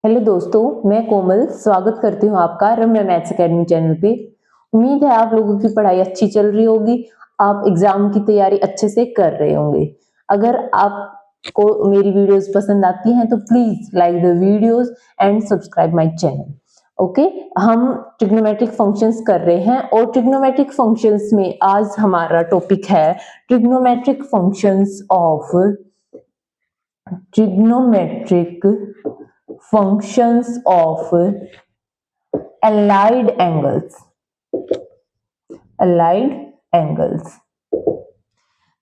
Hello दोस्तों, मैं कोमल स्वागत करती हूँ आपका रम्या मैथ्स एकेडमी चैनल पे। उम्मीद है आप लोगों की पढ़ाई अच्छी चल रही होगी, आप एग्जाम की तैयारी अच्छे से कर रहे होंगे। अगर आपको मेरी वीडियोस पसंद आती हैं तो please like the videos and subscribe my channel. Okay, हम ट्रिग्नोमेट्रिक फंक्शंस कर रहे हैं और ट्रिग्नोमेट्रिक फंक्शंस में आज हमारा टॉपिक है trigonometric functions of trigonometric functions of allied angles। allied angles,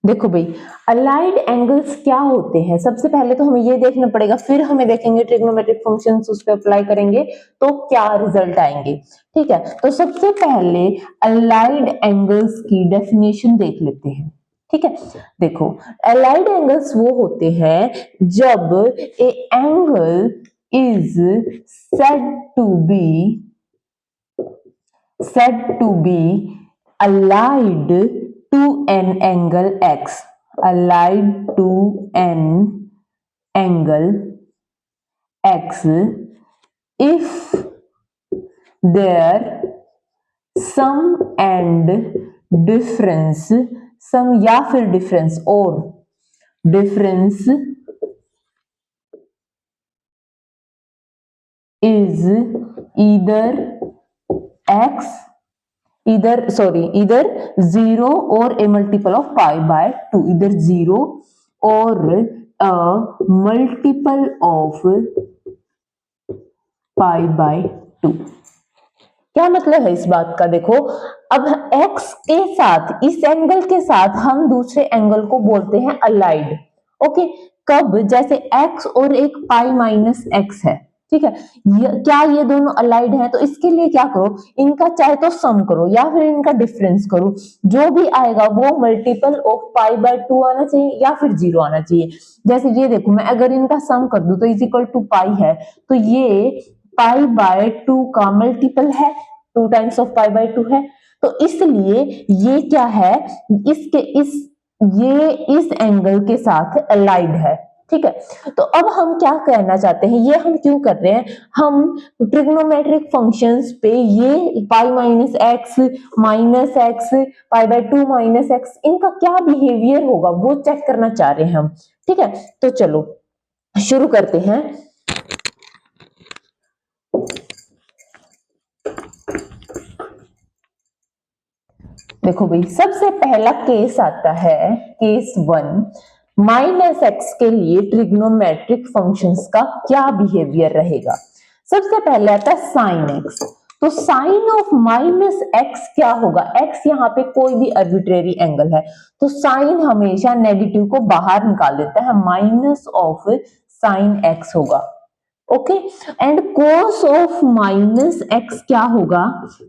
देखो भाई, अलाइड एंगल्स क्या होते हैं? सबसे पहले तो हमें ये देखना पड़ेगा, फिर हमें देखेंगे ट्रिग्नोमेट्रिक फंक्शंस उस पर अप्लाई करेंगे तो क्या रिजल्ट आएंगे। ठीक है, तो सबसे पहले अलाइड एंगल्स की डेफिनेशन देख लेते हैं। ठीक है, देखो अलाइड एंगल्स वो होते हैं जब A angle is said to be allied to an angle x, allied to an angle x if their sum and difference, sum या फिर difference और difference is either x, either 0 or a multiple of pi by 2, either 0 or a multiple of pi by 2। क्या मतलब है इस बात का? देखो, अब x के साथ, इस एंगल के साथ हम दूसरे एंगल को बोलते हैं अलाइड। ओके, कब? जैसे x और एक पाई माइनस x है। ठीक है, क्या ये दोनों अलाइड है? तो इसके लिए क्या करो, इनका चाहे तो सम करो या फिर इनका डिफरेंस करो, जो भी आएगा वो मल्टीपल ऑफ पाई बाय 2 आना चाहिए या फिर 0 आना चाहिए। जैसे ये देखो, मैं अगर इनका सम कर दूं तो इज इक्वल टू पाई है, तो ये पाई बाय 2 का मल्टीपल है, 2 टाइम्स ऑफ पाई बाय 2 है, तो इसलिए ये क्या है, ये इस एंगल के साथ अलाइड है। ठीक है, तो अब हम क्या कहना चाहते हैं, ये हम क्यों कर रहे हैं, हम ट्रिग्नोमेट्रिक फंक्शंस पे ये पाई minus x pi by 2 minus x, इनका क्या बिहेवियर होगा वो चेक करना चाह रहे हैं हम। ठीक है, तो चलो शुरू करते हैं। देखो भाई, सबसे पहला केस आता है केस 1, माइनस एक्स के लिए ट्रिग्नोमेट्रिक फंक्शंस का क्या बिहेवियर रहेगा। सबसे पहले आता है साइन एक्स, तो साइन ऑफ माइनस एक्स क्या होगा, एक्स यहाँ पे कोई भी अर्बिट्रेरी एंगल है, तो साइन हमेशा नेगेटिव को बाहर निकाल देता है, माइनस ऑफ साइन एक्स होगा। Okay, and cos of minus x क्या होगा,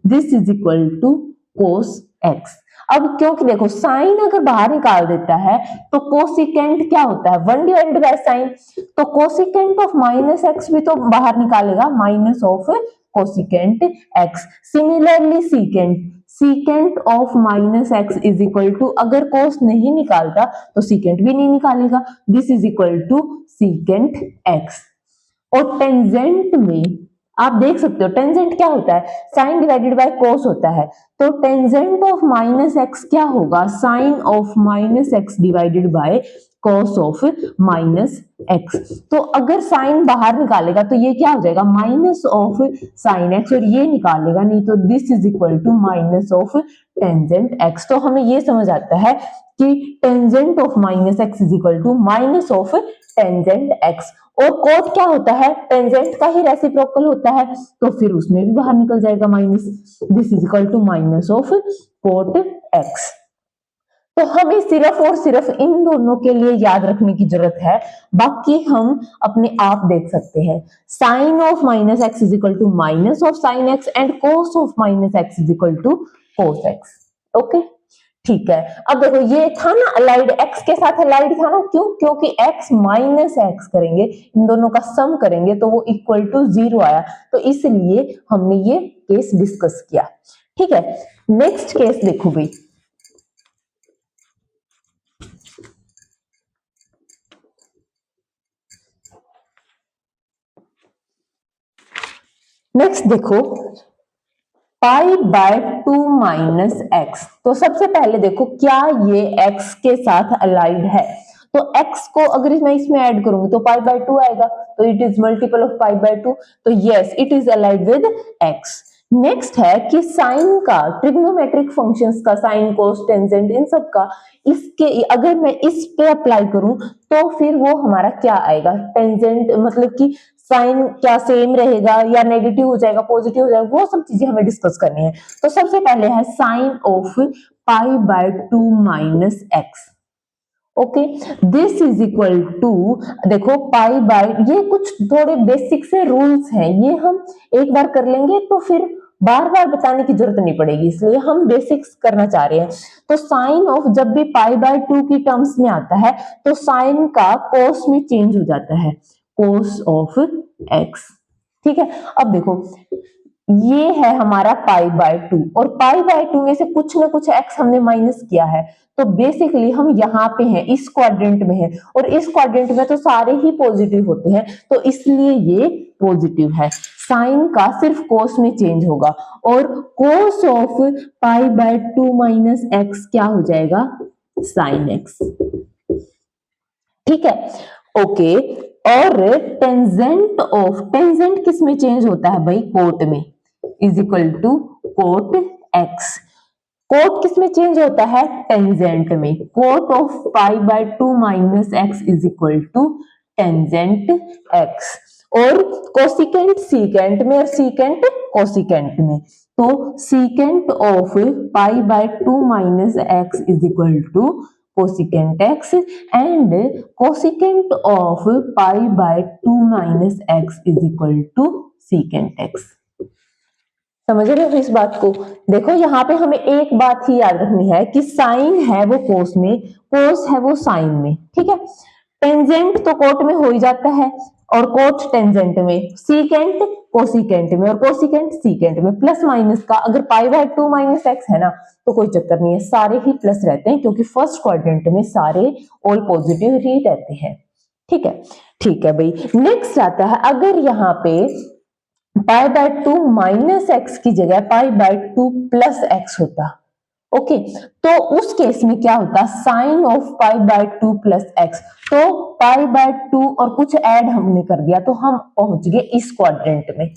this is equal to cos x. अब क्योंकि देखो साइन अगर बाहर निकाल देता है तो कोसिकेंट क्या होता है, 1 डिवाइडेड बाय साइन, तो कोसिकेंट ऑफ माइनस एक्स भी तो बाहर निकालेगा, minus of cosecant x. Similarly secant of minus x is equal to, अगर कोस नहीं निकालता तो सीकेंट भी नहीं निकालेगा, this is equal to secant x. और टेंजेंट में आप देख सकते हो, टेंजेंट क्या होता है, साइन डिवाइडेड बाय कोस होता है, तो टेंजेंट ऑफ माइनस एक्स क्या होगा, sine of minus x divided by cos of minus x. तो अगर साइन बाहर निकालेगा तो ये क्या हो जाएगा, माइनस ऑफ साइन एक्स, और ये निकालेगा नहीं तो this is equal to minus of tangent x. तो हमें ये समझ आता है कि tangent of minus x is equal to minus of tangent x. और कोट क्या होता है, टेंजेंट का ही रेसिप्रोकल होता है, तो फिर उसमें भी बाहर निकल जाएगा minus, this is equal to minus of cot x. तो हमें सिर्फ और सिर्फ इन दोनों के लिए याद रखने की जरूरत है, बाकी हम अपने आप देख सकते हैं। Sine of minus x is equal to minus of sine x and cos of minus x is equal to cos x. Okay, ठीक है, अब देखो ये था ना अलाइड, एक्स के साथ अलाइड था ना, क्यों? क्योंकि एक्स माइनस एक्स करेंगे, इन दोनों का सम करेंगे तो वो इक्वल टू 0 आया, तो इसलिए हमने ये केस डिस्कस किया। ठीक है, नेक्स्ट केस देखो भाई, नेक्स्ट देखो पाई बाय 2 माइनस एक्स। तो सबसे पहले देखो क्या ये एक्स के साथ अलाइड है, तो x को अगर मैं इसमें ऐड करूंगी तो पाई बाय 2 आएगा, तो it is multiple of pi by 2, तो yes it is allied with x। Next है कि साइन का, ट्रिग्नोमेट्रिक फंक्शंस का, साइन कोस टेंजेंट इन सब का, इसके अगर मैं इस पे अप्लाई करूं तो फिर वो हमारा क्या आएगा, टेंजेंट मतलब कि साइन क्या सेम रहेगा या नेगेटिव हो जाएगा, पॉजिटिव हो जाएगा, वो सब चीजें हमें डिस्कस करनी है। तो सबसे पहले है sine of pi by 2 minus x. Okay, this is equal to, देखो पाई बाय, ये कुछ थोड़े बेसिक से रूल्स हैं, ये हम एक बार कर लेंगे तो फिर बार बार बताने की जरूरत नहीं पड़ेगी, इसलिए हम बेसिक्स करना चाह रहे हैं। तो साइन ऑफ जब भी पाई बाय 2 की टर्म्स में आता है तो साइन का कोस में चेंज हो जाता है, कोस ऑफ एक्स। ठीक है, अब देखो ये है हमारा पाई बाय 2 और पाई बाय 2 में से कुछ ना कुछ एक्स हमने माइनस किया है, तो बेसिकली हम यहाँ पे हैं, इस क्वाड्रेंट में है, और इस क्वाड्रेंट में तो सारे ही पॉजिटिव होते हैं, तो इसलिए ये पॉजिटिव है। साइन का सिर्फ कोस में चेंज होगा और कोस of pi by 2 minus x क्या हो जाएगा, साइन एक्स। ठीक है, ओके। और टेंजेंट ऑफ, टेंजेंट किस में चेंज होता है भाई, कोट में, is equal to cot x. Cot किस में चेंज होता है, टेंजेंट में, cot of pi by 2 minus x is equal to tangent x. और कोसिकेंट सीकेंट में और सीकेंट कोसिकेंट में, तो secant of pi by 2 minus x is equal to cosecant x and cosecant of pi by 2 minus x is equal to secant x. समझ रहे हो इस बात को? देखो यहाँ पे हमें एक बात ही याद रखनी है कि साइन है वो कोस में, कोस है वो साइन में। ठीक है, टेंजेंट तो कोट में हो ही जाता है और कोट टेंजेंट में, सीकेंट कोसिकेंट में और कोसिकेंट सीकेंट में। प्लस माइनस का अगर पाई बाय 2 माइनस एक्स है ना तो कोई चक्कर नहीं है, सारे ही प्लस रहते हैं क्योंकि फर्स्ट क्वाड्रेंट में सारे ऑल पॉजिटिव ही रहते हैं। ठीक है, ठीक है भाई। नेक्स्ट आता है अगर यहाँ पे पाई बाय 2 माइनस एक्स की जगह पाई बाय 2 प्लस एक्स होता, ओके, तो उस केस में क्या होता, sine of pi by 2 plus x. तो पाई बाय 2 और कुछ ऐड हमने कर दिया तो हम पहुंच गए इस क्वाड्रेंट में।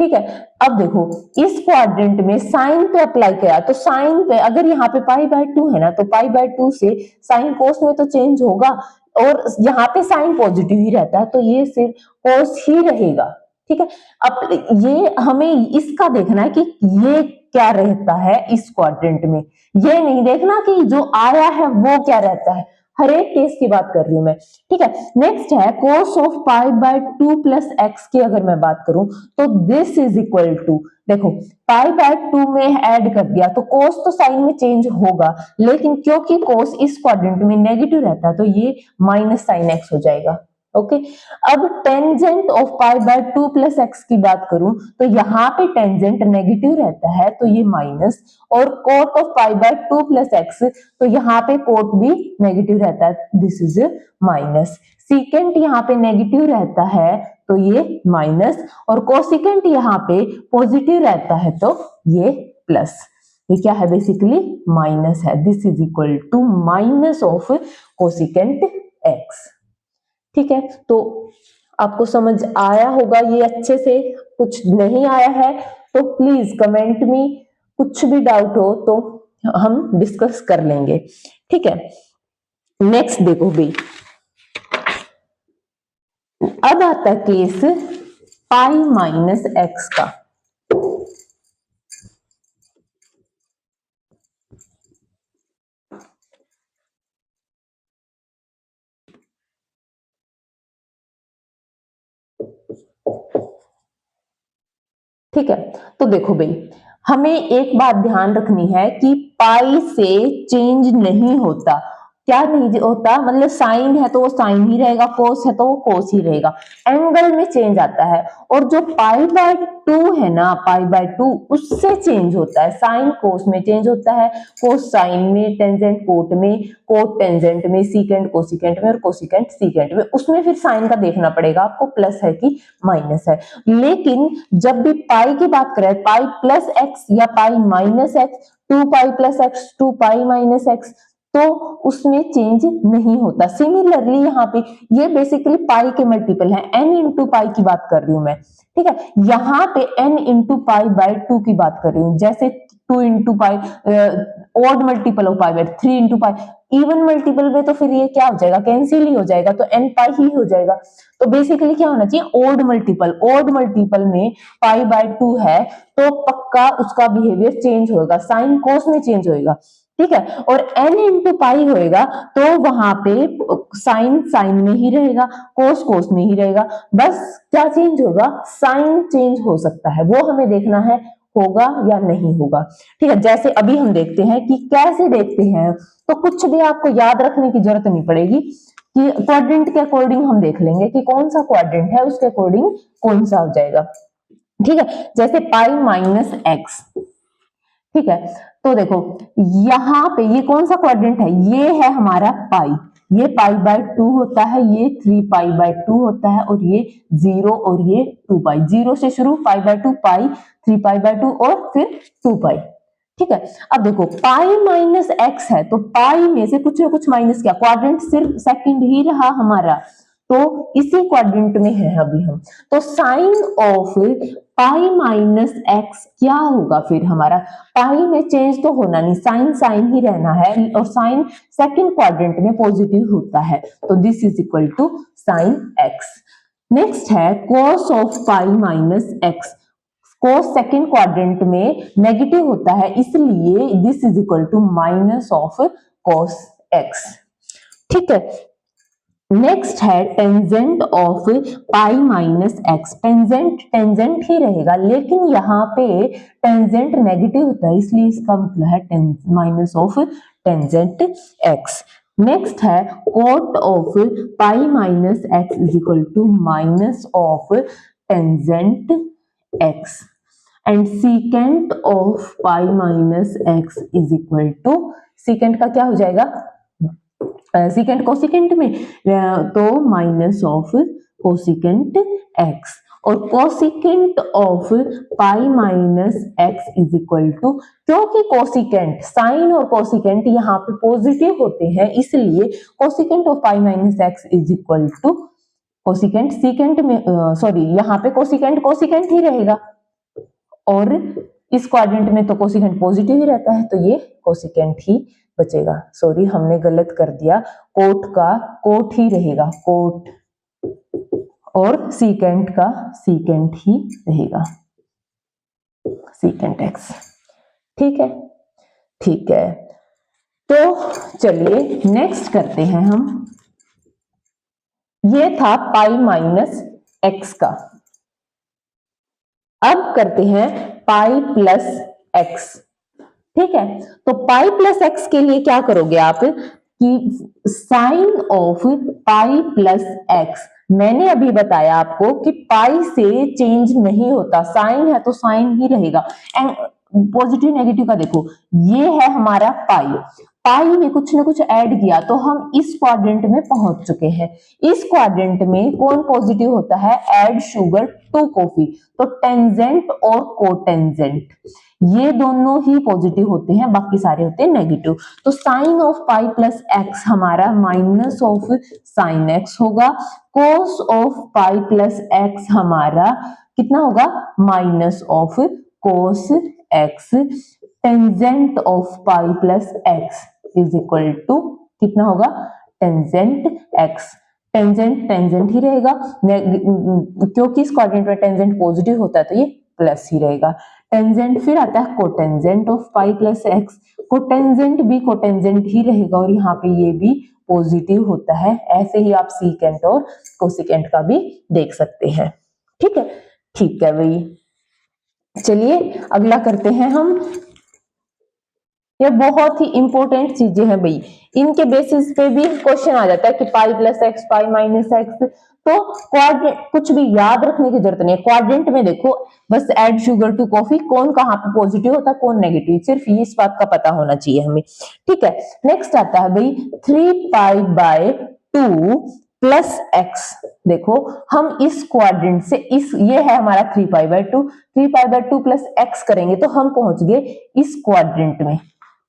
ठीक है, अब देखो इस क्वाड्रेंट में साइन पे अप्लाई किया तो साइन पे अगर यहाँ पे पाई बाय 2 है ना तो पाई बाय 2 से साइन कोस में तो चेंज होगा और यहाँ पे साइन पॉजिटिव ही रहता है तो ये सिर्फ कोस ही रहेगा। ठीक है, अब ये हमें इसका देखना है कि ये क्या रहता है इस क्वाड्रेंट में, ये नहीं देखना कि जो आया है वो क्या रहता है, हर एक केस की बात कर रही हूं मैं। ठीक है, नेक्स्ट है कोस of pi by 2 plus x की अगर मैं बात करूं तो दिस इज इक्वल टू, देखो पाई बाय 2 में ऐड कर दिया तो कोस तो साइन में चेंज होगा, लेकिन क्योंकि कोस इस क्वाड्रेंट में नेगेटिव रहता है तो ये माइनस साइन एक्स हो जाएगा। ओके, अब tangent of pi by 2 plus x की बात करूं तो यहाँ पे टेंजेंट नेगेटिव रहता है तो ये माइनस, और cot of pi by 2 plus x तो यहाँ पे कोट भी नेगेटिव रहता है, दिस इज माइनस। सीकेंट यहाँ पे नेगेटिव रहता है तो ये माइनस, और कोसिकेंट यहाँ पे पॉजिटिव रहता है तो ये प्लस। ये क्या है, बेसिकली माइनस है, this is equal to minus of cosecant x. ठीक है, तो आपको समझ आया होगा ये अच्छे से, कुछ नहीं आया है तो प्लीज कमेंट में, कुछ भी डाउट हो तो हम डिस्कस कर लेंगे। ठीक है, नेक्स्ट देखो भी, अब आता केस पाई माइनस एक्स का। ठीक है, तो देखो भाई हमें एक बात ध्यान रखनी है कि पाई से चेंज नहीं होता, क्या नहीं होता, मतलब साइन है तो वो साइन ही रहेगा, कोस है तो वो कोस ही रहेगा, एंगल में चेंज आता है। और जो पाई बाय 2 है ना, पाई बाय 2 उससे चेंज होता है, साइन कोस में चेंज होता है, कोस साइन में, टेंजेंट कोट में, कोट टेंजेंट में, सीकेंट कोसिकेंट में और कोसिकेंट सीकेंट में। उसमें फिर साइन का देखना पड़ेगा आपको, प्लस है कि माइनस है। लेकिन जब भी पाई की बात करें, पाई प्लस एक्स या पाई माइनस एक्स, 2 पाई प्लस एक्स, 2 पाई माइनस एक्स, तो उसमें चेंज नहीं होता। सिमिलरली यहाँ पे ये बेसिकली पाई के मल्टीपल है, n इंटू पाई की बात कर रही हूं मैं, ठीक है। यहाँ पे n इंटू पाई बाय 2 की बात कर रही हूँ, जैसे 2 into pi odd multiple of pi by 3 into pi, even multiple में तो फिर ये क्या हो जाएगा, कैंसिल ही हो जाएगा, तो n पाई ही हो जाएगा। तो बेसिकली क्या होना चाहिए, ऑड मल्टीपल, ऑड मल्टीपल में पाई बाय 2 है तो पक्का उसका बिहेवियर चेंज होगा, साइन कोस में चेंज होगा, ठीक है। और n इंटू पाई होएगा तो वहां पे साइन साइन में ही रहेगा, कोस कोस में ही रहेगा, बस क्या चेंज होगा, साइन चेंज हो सकता है, वो हमें देखना है होगा या नहीं होगा, ठीक है। जैसे अभी हम देखते हैं कि कैसे देखते हैं, तो कुछ भी आपको याद रखने की जरूरत नहीं पड़ेगी, कि क्वाड्रेंट के अकॉर्डिंग हम देख लेंगे कि कौन सा क्वाड्रेंट है, उसके अकॉर्डिंग कौन सा हो जाएगा, ठीक है। जैसे पाई माइनस एक्स, ठीक है, तो देखो यहाँ पे ये कौन सा क्वाड्रेंट है, ये है हमारा पाई, ये पाई बाय 2 होता है, ये 3 पाई बाय 2 होता है, और ये 0 और ये 2 पाई, 0 से शुरू, पाई बाय 2 पाई, 3 पाई बाय 2 और फिर 2 पाई, ठीक है। अब देखो पाई माइनस एक्स है तो पाई में से कुछ ना कुछ माइनस किया, क्वाड्रेंट सिर्फ सेकंड ही रहा हमारा, तो इसी क्वाड्रेंट में है अभी हम, तो sine of pi minus x क्या होगा फिर हमारा, पाई में चेंज तो होना नहीं, साइन साइन ही रहना है, और साइन सेकंड क्वाड्रेंट में पॉजिटिव होता है, तो this is equal to sine x. Next है cos of pi minus x, cos second quadrant में नेगेटिव होता है, इसलिए this is equal to minus of cos x, ठीक है। नेक्स्ट है tangent of pi minus x, tangent tangent ही रहेगा, लेकिन यहाँ पे टेंजेंट नेगेटिव होता है, इसलिए इसका मतलब है minus of tangent x. Next है cot of pi minus x is equal to minus of tangent x, and secant of pi minus x is equal to, secant का क्या हो जाएगा, सीकेंट कोसिकेंट में, तो माइनस ऑफ कोसिकेंट एक्स, और cosecant of pi minus x is equal to, क्योंकि cosecant sine और cosecant यहाँ पे पॉजिटिव होते हैं, इसलिए cosecant of pi minus x is equal to cosecant secant में, सॉरी यहाँ पे कोसिकेंट कोसिकेंट ही रहेगा, और इस क्वाड्रेंट में तो कोसिकेंट पॉजिटिव ही रहता है, तो ये कोसिकेंट ही बचेगा, सॉरी हमने गलत कर दिया, कोट का कोट ही रहेगा, कोट, और सीकेंट का सीकेंट ही रहेगा, सीकेंट एक्स, ठीक है, ठीक है। तो चलिए नेक्स्ट करते हैं हम, ये था पाई माइनस एक्स का, अब करते हैं पाई प्लस एक्स, ठीक है। तो पाई प्लस एक्स के लिए क्या करोगे आप, कि sine of pi plus x, मैंने अभी बताया आपको कि पाई से चेंज नहीं होता, साइन है तो साइन ही रहेगा, एंड पॉजिटिव नेगेटिव का देखो, ये है हमारा पाई, पाई में कुछ ना कुछ ऐड किया तो हम इस क्वाड्रेंट में पहुंच चुके हैं, इस क्वाड्रेंट में कौन पॉजिटिव होता है, ऐड शुगर टू कॉफी, तो टेंजेंट और कोटेंजेंट ये दोनों ही पॉजिटिव होते हैं, बाकी सारे होते हैं नेगेटिव, तो sine of pi plus x हमारा माइनस ऑफ साइन एक्स होगा, cos of pi plus x हमारा कितना होगा, minus of cos x, tangent of pi plus x is equal to कितना होगा, टेंजेंट एक्स, टेंजेंट टेंजेंट ही रहेगा, क्योंकि इस क्वाड्रेंट में टेंजेंट पॉजिटिव होता है तो ये प्लस ही रहेगा, टेंजेंट फिर आता है cotangent of pi plus x, cotangent भी कोटेंजेंट ही रहेगा, और यहाँ पे ये भी पॉजिटिव होता है, ऐसे ही आप सीकेंट और कोसिकेंट का भी देख सकते हैं, ठीक है, ठीक है भाई। चलिए अगला करते हैं हम, ये बहुत ही इंपॉर्टेंट चीजें हैं भाई, इनके बेसिस पे भी क्वेश्चन आ जाता है कि पाई प्लस एक्स, पाई माइनस एक्स। तो क्वाड्रेंट कुछ भी याद रखने की जरूरत नहीं है। क्वाड्रेंट में देखो बस ऐड शुगर टू कॉफी, कौन कहाँ पे पॉजिटिव होता है कौन नेगेटिव, सिर्फ ये इस बात का पता होना चाहिए हमें। ठीक है, नेक्स्ट आता है भाई 3π/2 प्लस एक्स। देखो हम इस क्वाड्रेंट से इस, ये है हमारा 3π/2, 3π/2 प्लस एक्स करेंगे तो हम पहुंच गए इस क्वाड्रेंट में।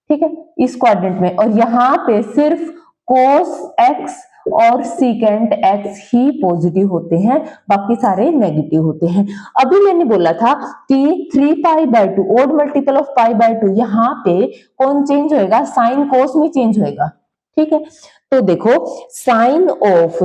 ठीक है, इस क्वाड्रेंट में, और यहाँ पे सिर्फ कोस एक्स और सीकेंट एक्स ही पॉजिटिव होते हैं, बाकी सारे नेगेटिव होते हैं। अभी मैंने बोला था कि 3π/2 ओड मल्टीपल ऑफ π/2, यहाँ पे कौन चेंज होएगा, साइन कोस में चेंज होएगा। ठीक है, तो देखो साइन ऑफ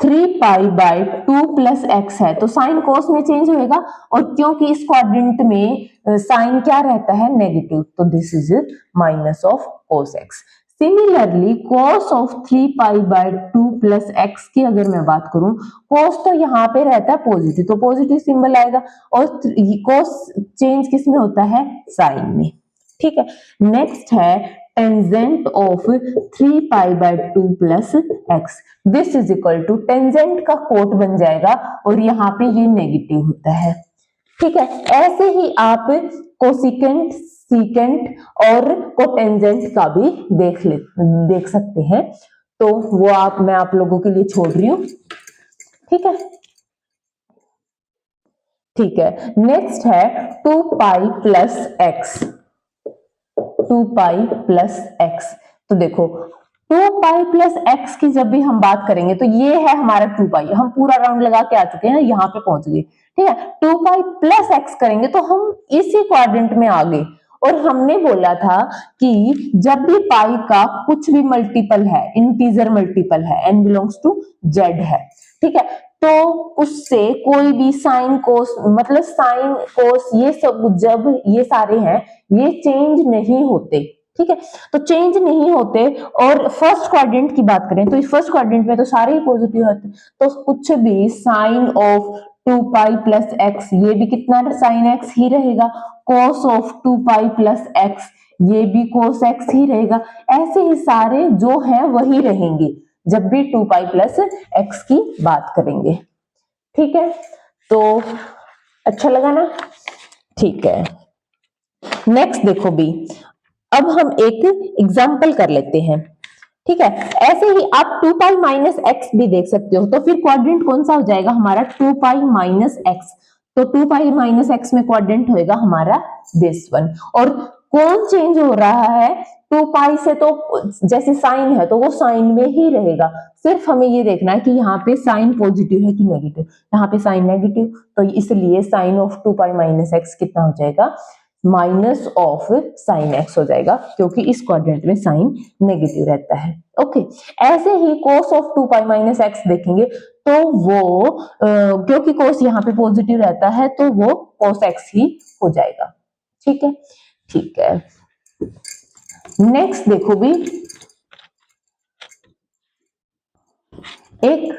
3π/2 प्लस एक्स है तो साइन कोस में चेंज होएगा, और क्योंकि इस क्वाड्रेंट में साइन क्या रहता है, नेगेटिव, तो this is minus of cos x. Similarly cos of 3π/2 plus x की अगर मैं बात करूं, कोस तो यहाँ पे रहता है पॉजिटिव, तो पॉजिटिव सिंबल आएगा, और कोस चेंज किस में होता है, साइन में। ठीक है, नेक्स्ट है tangent of 3π/2 plus x, this is equal to, tangent का कोट बन जाएगा और यहाँ पे ये नेगेटिव होता है। ठीक है, ऐसे ही आप कोसिकेंट, सीकेंट और कोटेंजेंट का भी देख सकते हैं, तो वो मैं आप लोगों के लिए छोड़ रही हूं। ठीक है, ठीक है, नेक्स्ट है 2π प्लस एक्स, 2π प्लस एक्स। तो देखो 2π प्लस एक्स की जब भी हम बात करेंगे तो ये है हमारा 2π, हम पूरा राउंड लगा के आ चुके हैं, यहाँ पे पहुंच गए। ठीक है, 2π प्लस एक्स करेंगे तो हम इसी क्वाड्रेंट में आ गए, और हमने बोला था कि जब भी पाई का कुछ भी मल्टीपल है, इंटीजर मल्टीपल है, n बिलोंग्स टू z है, ठीक है, तो उससे कोई भी साइन कोस, मतलब साइन कोस ये सब जब ये सारे हैं ये चेंज नहीं होते। ठीक है, तो चेंज नहीं होते, और फर्स्ट क्वाड्रेंट की बात करें तो इस फर्स्ट क्वाड्रेंट में तो सारे ही पॉजिटिव होते, तो कुछ भी साइन ऑफ 2π प्लस एक्स, ये भी कितना साइन एक्स ही रहेगा, cos ऑफ 2π प्लस एक्स, ये भी cos एक्स ही रहेगा, ऐसे ही सारे जो हैं वही रहेंगे जब भी 2π प्लस एक्स की बात करेंगे। ठीक है, तो अच्छा लगा ना। ठीक है, नेक्स्ट देखो भी, अब हम एक एग्जाम्पल कर लेते हैं। ठीक है, ऐसे ही आप 2π माइनस एक्स भी देख सकते हो, तो फिर क्वाड्रेंट कौन सा हो जाएगा हमारा, 2π माइनस एक्स, तो 2π माइनस एक्स में क्वाड्रेंट होएगा हमारा दिस वन। और कौन चेंज हो रहा है, 2π से तो जैसे साइन है तो वो साइन में ही रहेगा, सिर्फ हमें ये देखना है कि यहाँ पे साइन पॉजिटिव है कि नेगेटिव, यहाँ पे साइन नेगेटिव, तो इसलिए साइन ऑफ 2π माइनस एक्स कितना हो जाएगा, माइनस ऑफ साइन एक्स हो जाएगा, क्योंकि इस क्वाड्रेंट में साइन नेगेटिव रहता है। ओके, ऐसे ही कोस ऑफ 2π माइनस एक्स देखेंगे तो वो क्योंकि कोस यहाँ पे पॉजिटिव रहता है तो वो कोस एक्स ही हो जाएगा। ठीक है, ठीक है, नेक्स्ट देखो भी, एक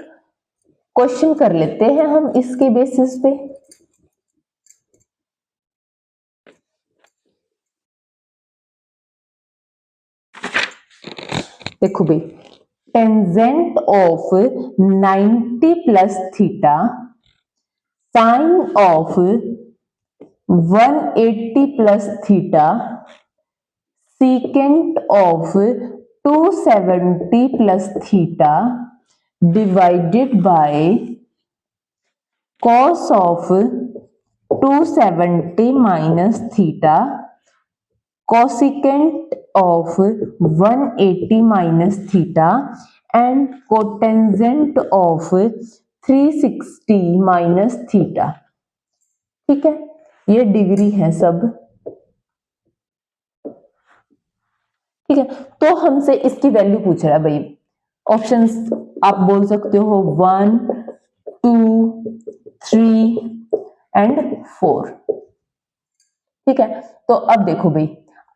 क्वेश्चन कर लेते हैं हम इसके बेसिस पे। देखो भाई, tangent of 90 plus theta sine of 180 plus theta secant of 270 plus theta divided by cos of 270 minus theta cosecant of 180 minus theta and cotangent of 360 minus theta। ठीक है, ये डिग्री है सब। ठीक है, तो हमसे इसकी वैल्यू पूछ रहा है भाई, ऑप्शंस आप बोल सकते हो 1 2 3 एंड 4। ठीक है, तो अब देखो भाई,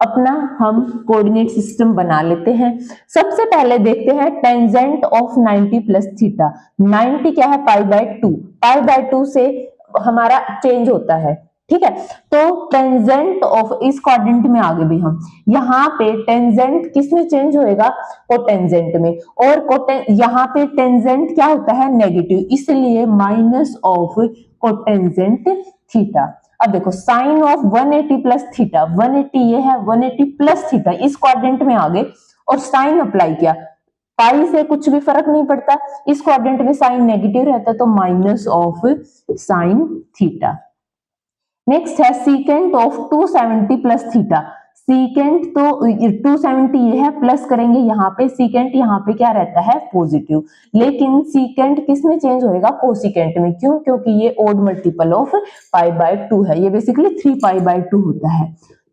अपना हम कोऑर्डिनेट सिस्टम बना लेते हैं। सबसे पहले देखते हैं टेंजेंट ऑफ 90 प्लस थीटा। 90 क्या है, π/2, π/2 से हमारा चेंज होता है। ठीक है। तो टेंजेंट ऑफ इस क्वाड्रेंट में आ गए भाई हम, यहाँ पे टेंजेंट किसमें चेंज होएगा, कोटेंजेंट में, और यहाँ पे टेंजेंट क्या होता है, नेगेटिव, इसलिए माइनस ऑफ कोटेंजेंट थीटा। अब देखो साइन ऑफ 180 प्लस थीटा, 180 ये है, 180 प्लस थीटा इस क्वाड्रेंट में आ गए और साइन अप्लाई किया, पाई से कुछ भी फर्क नहीं पड़ता, इस क्वाड्रेंट में साइन नेगेटिव रहता है तो minus of sine theta. Next है secant of 270 plus theta, secant तो 270 ये है, प्लस करेंगे यहाँ पे, सीकेंट यहाँ पे क्या रहता है, पॉजिटिव, लेकिन सीकेंट किस में चेंज होएगा, कोसिकेंट में, क्यों, क्योंकि ये odd multiple of pi by 2 है, ये बेसिकली 3 पाई बाय 2 होता है,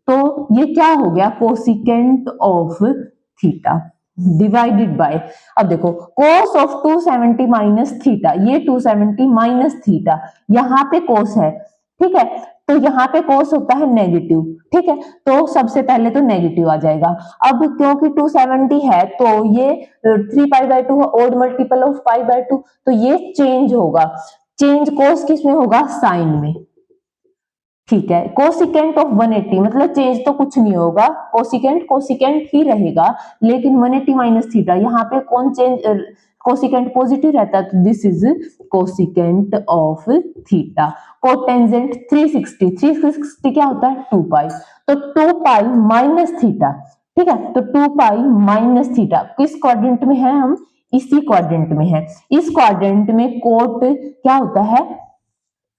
तो ये क्या हो गया, cosecant of theta divided by, अब देखो cos ऑफ 270 माइनस थीटा, ये 270 माइनस थीटा, यहाँ पे cos है, ठीक है, तो यहाँ पे cos होता है नेगेटिव, ठीक है, तो सबसे पहले तो नेगेटिव आ जाएगा। अब क्योंकि 270 है तो ये 3 pi by 2 odd multiple of pi by 2, तो ये चेंज होगा, चेंज cos किस में होगा, साइन में, ठीक है। कोसिकेंट ऑफ 180 मतलब चेंज तो कुछ नहीं होगा, कोसिकेंट कोसिकेंट ही रहेगा, लेकिन 180 माइनस थीटा, यहाँ पे कौन चेंज, कोसिकेंट पॉजिटिव रहता है, तो this is cosecant of theta. Cotangent 360, 360 क्या होता है, 2 पाई, तो 2 पाई माइनस थीटा, ठीक है, तो 2 पाई माइनस थीटा किस क्वाड्रेंट में है, हम इसी क्वाड्रेंट में है, इस क्वाड्रेंट में कोट क्या होता है,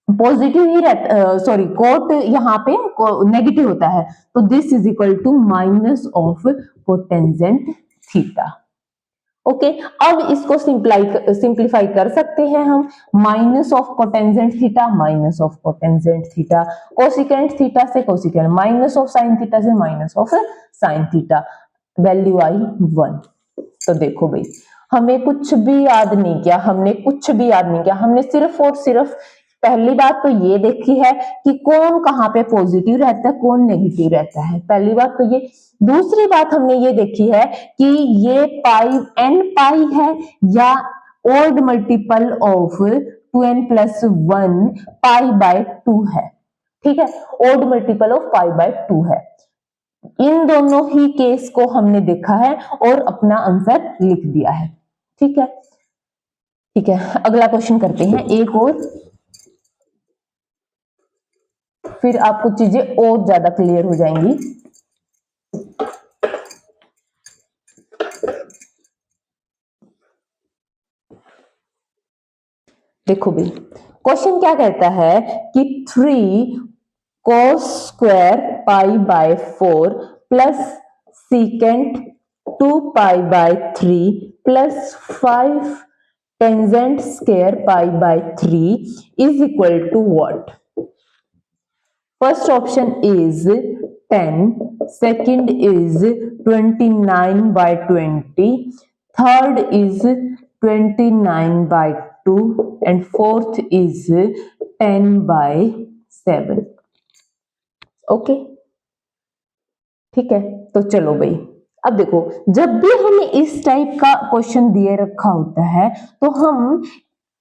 पॉजिटिव ही रहता, सॉरी कोट यहाँ पे नेगेटिव होता है, तो this is equal to minus of cotangent theta. Okay, अब इसको सिंप्लीफाई कर सकते हैं हम, minus of cotangent theta minus of cotangent theta, cosecant theta से cosecant, minus of sine theta से minus of sine theta, value आई 1। तो देखो भाई हमें कुछ भी याद नहीं किया, हमने कुछ भी याद नहीं किया, हमने सिर्फ और सिर्फ पहली बात तो ये देखी है कि कौन कहाँ पे पॉजिटिव रहता है, कौन नेगेटिव रहता है, पहली बात तो ये। दूसरी बात हमने ये देखी है कि ये पाई एन पाई है या odd multiple of 2n plus 1 pi by 2 है, ठीक है, odd multiple of pi by 2 है। इन दोनों ही केस को हमने देखा है और अपना आंसर लिख दिया है, ठीक है, ठीक है। अगला क्वेश्चन करते हैं एक और, फिर आपको चीजें और ज्यादा क्लियर हो जाएंगी। देखो भाई क्वेश्चन क्या कहता है कि 3 cos square pi by 4 plus secant 2 pi by 3 plus 5 tangent square pi by 3 is equal to what. First option is 10, second is 29 by 20, third is 29 by 2 and fourth is 10 by 7। Okay, ठीक है, तो चलो भाई अब देखो जब भी हमें इस टाइप का क्वेश्चन दिए रखा होता है तो हम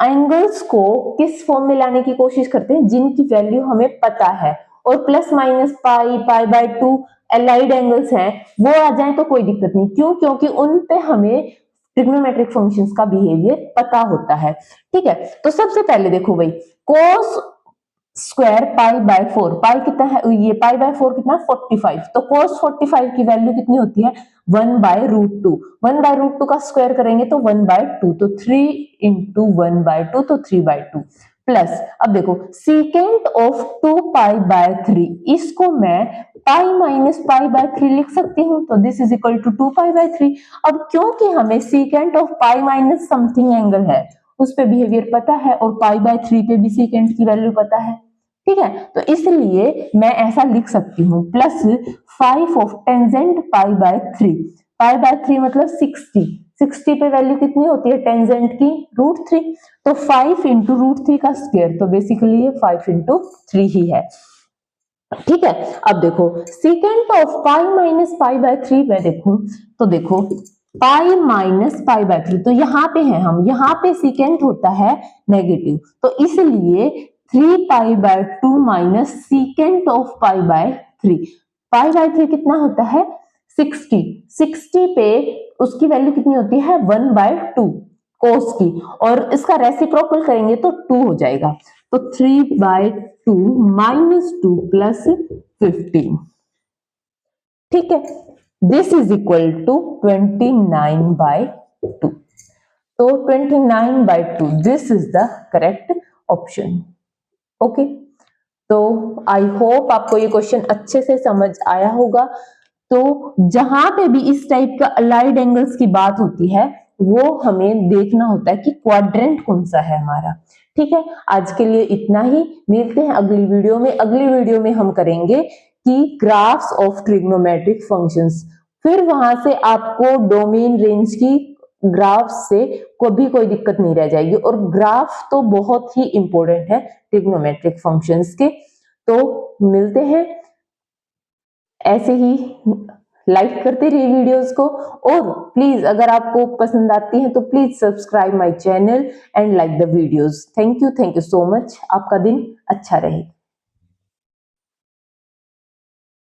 एंगल्स को किस फॉर्म में लाने की कोशिश करते हैं, जिनकी वैल्यू हमें पता है, और plus minus pi pi by 2 allied angles हैं वो आ जाए तो कोई दिक्कत नहीं, क्यों, क्योंकि उन पे हमें ट्रिग्नोमेट्रिक फंक्शंस का बिहेवियर पता होता है, ठीक है। तो सबसे पहले देखो भाई cos स्क्वायर पाई बाय 4, पाई कितना है, ये पाई बाय 4 कितना 45, तो cos 45 की वैल्यू कितनी होती है 1 बाय रूट 2, 1 बाय रूट 2 का स्क्वायर करेंगे तो 1 बाय 2, तो 3 इंटू 1 बाय 2 तो 3 बाय 2 प्लस, अब देखो सीकेंट ऑफ 2 पाई बाय 3, इसको मैं पाई माइनस पाई बाय 3 लिख सकती हूँ, तो this is equal to 2 pi by 3। अब क्योंकि हमें secant of pi minus something angle है उस पे बिहेवियर पता है और पाई बाय 3 पे भी सीकेंट की वैल्यू पता है, ठीक है, तो इसलिए मैं ऐसा लिख सकती हूँ plus 5 of tangent pi by 3, pi by 3 मतलब 60, 60 पे वैल्यू कितनी होती है टेंजेंट की रूट 3, तो 5 इंटू रूट 3 का स्क्वायर, तो बेसिकली ये 5 इंटू 3 ही है, ठीक है। अब देखो secant of pi minus pi by 3 में देखूं तो देखो पाई माइनस पाई बाय 3, तो यहाँ पे है हम, यहाँ पे सीकेंट होता है नेगेटिव, तो इसलिए 3 pi by 2 minus secant of pi by 3। Pi by 3 कितना होता है 60। 60 पे उसकी वैल्यू कितनी होती है 1 बाय 2 कोस की, और इसका रेसिप्रोकल करेंगे तो 2 हो जाएगा। तो 3 बाय 2 माइनस 2 प्लस 15, ठीक है। This is equal to 29 by 2। तो 29 by 2 this is the correct option. Okay, तो आई होप आपको ये क्वेश्चन अच्छे से समझ आया होगा। तो जहां पे भी इस टाइप का अलाइड एंगल्स की बात होती है वो हमें देखना होता है कि क्वाड्रेंट कौन सा है हमारा। ठीक है, आज के लिए इतना ही, मिलते हैं अगली वीडियो में। अगली वीडियो में हम करेंगे कि ग्राफ्स ऑफ ट्रिग्नोमेट्रिक फंक्शंस, फिर वहां से आपको डोमेन रेंज की ग्राफ से कभी कोई दिक्कत नहीं रह जाएगी, और ग्राफ तो बहुत ही इंपॉर्टेंट है ट्रिग्नोमेट्रिक फंक्शंस के। तो मिलते हैं, ऐसे ही लाइक करते रहिए वीडियोस को, और प्लीज अगर आपको पसंद आती है तो please subscribe my channel and like the videos. Thank you so much. आपका दिन अच्छा रहे।